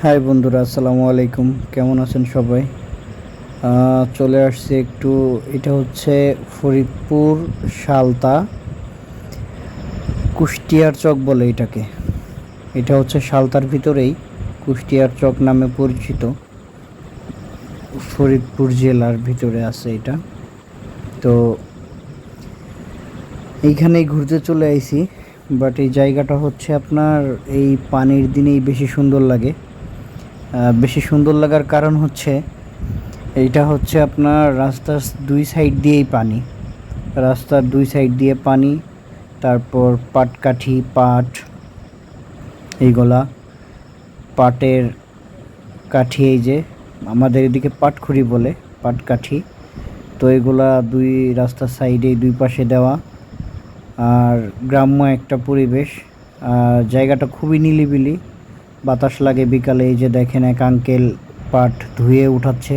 High বন্ধুরা, আসসালামু আলাইকুম। কেমন আছেন সবাই? চলে আসছে একটু। এটা হচ্ছে ফরিদপুর সালতা কুষ্টিয়ার চক বলে এটাকে। এটা হচ্ছে সালতার ভিতরেই কুষ্টিয়ার চক নামে পরিচিত। ফরিদপুর জেলার ভিতরে আছে এটা। তো এইখানেই ঘুরতে চলে আইছি। বাট এই জায়গাটা হচ্ছে আপনার এই পানির দিনেই বেশি সুন্দর লাগে। বেশি সুন্দর লাগার কারণ হচ্ছে এইটা হচ্ছে আপনার রাস্তার দুই সাইড দিয়েই পানি। রাস্তার দুই সাইড দিয়ে পানি, তারপর পাটকাঠি, পাট, এইগুলা পাটের কাঠি, এই যে আমাদের এদিকে পাটখড়ি বলে, পাটকাঠি। তো এগুলা দুই রাস্তার সাইডেই দুই পাশে দেওয়া। আর গ্রাম্য একটা পরিবেশ। আর জায়গাটা খুবই নিলিবিলি, বাতাস লাগে বিকালে। এই যে দেখেন এক আঙ্কেল পাট ধুয়ে উঠাচ্ছে।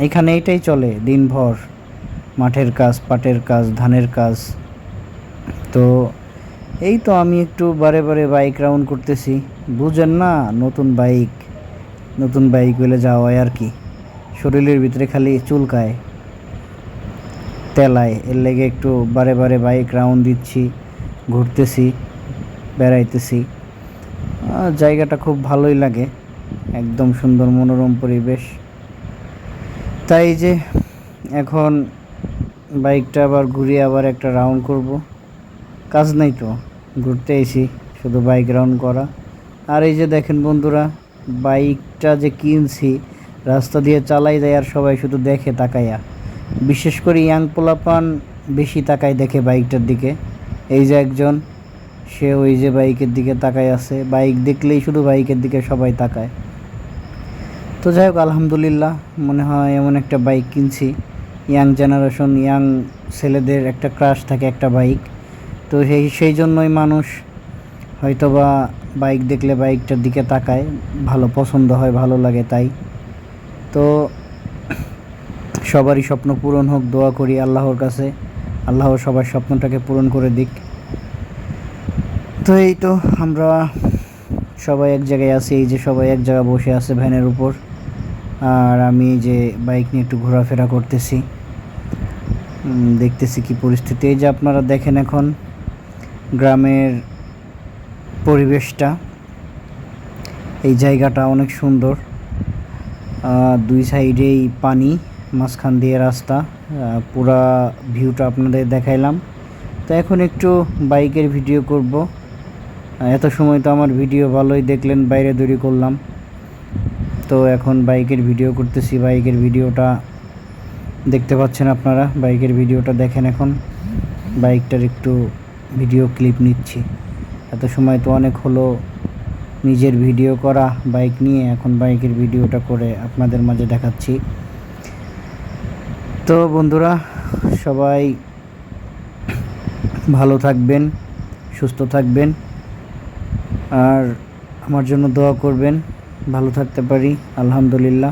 এখানে এইটাই চলে দিনভর, মাঠের কাজ, পাটের কাজ, ধানের কাজ। তো এই তো আমি একটু বারে বারে বাইক রাউন্ড করতেছি। বুঝেন না, নতুন বাইক, নতুন বাইক হলে যাওয়ায় আর কি শরীরের ভিতরে খালি চুলকায়, তেলায়। এর লেগে একটু বারে বারে বাইক রাউন্ড দিচ্ছি, ঘুরতেছি, বেড়াইতেছি। জায়গাটা খুব ভালোই লাগে, একদম সুন্দর মনোরম পরিবেশ। তাই যে এখন বাইকটা আবার ঘুরিয়ে আবার একটা রাউন্ড করব। কাজ নাই তো, ঘুরতে এসি, শুধু বাইক রাউন্ড করা। আর এই যে দেখেন বন্ধুরা, বাইকটা যে কিনছি, রাস্তা দিয়ে চালাই যায় আর সবাই শুধু দেখে তাকাইয়া। বিশেষ করে ইয়াং পোলাপান বেশি তাকায় দেখে বাইকটার দিকে। এই যে একজন, সে ওই যে বাইকের দিকে তাকায় আছে। বাইক দেখলেই শুধু বাইকের দিকে সবাই তাকায়। তো যাই হোক, আলহামদুলিল্লাহ, মনে হয় এমন একটা বাইক কিনছি। ইয়াং জেনারেশন, ইয়াং ছেলেদের একটা ক্রাশ থাকে একটা বাইক। তো সেই জন্যই মানুষ হয়তোবা বাইক দেখলে বাইকটার দিকে তাকায়, ভালো পছন্দ হয়, ভালো লাগে তাই। তো সবারই স্বপ্ন পূরণ হোক, দোয়া করি আল্লাহর কাছে, আল্লাহ সবার স্বপ্নটাকে পূরণ করে দিক। তো এই তো আমরা সবাই এক জায়গায় আছি, এই যে সবাই এক জায়গায় বসে আছে ভ্যানের উপর। আর আমি যে বাইক নিয়ে একটু ঘোরাফেরা করতেছি, দেখতেছি কি পরিস্থিতি। এই যে আপনারা দেখেন এখন গ্রামের পরিবেশটা, এই জায়গাটা অনেক সুন্দর। দুই সাইডেই পানি, মাঝখান দিয়ে রাস্তা। পুরা ভিউটা আপনাদের দেখাইলাম। তো এখন একটু বাইকের ভিডিও করব। এত সময় তো আমার ভিডিও ভালোই দেখলেন, বাইরে দৌড়ি করলাম। তো এখন বাইকের ভিডিও করতেছি। বাইকের ভিডিওটা দেখতে পাচ্ছেন আপনারা, বাইকের ভিডিওটা দেখেন। এখন বাইকটার একটু ভিডিও ক্লিপ নিচ্ছি। এত সময় তো অনেক হলো নিজের ভিডিও করা বাইক নিয়ে, এখন বাইকের ভিডিওটা করে আপনাদের মাঝে দেখাচ্ছি। তো বন্ধুরা, সবাই ভালো থাকবেন, সুস্থ থাকবেন, আর আমার জন্য দোয়া করবেন, ভালো থাকতে পারি। আলহামদুলিল্লাহ।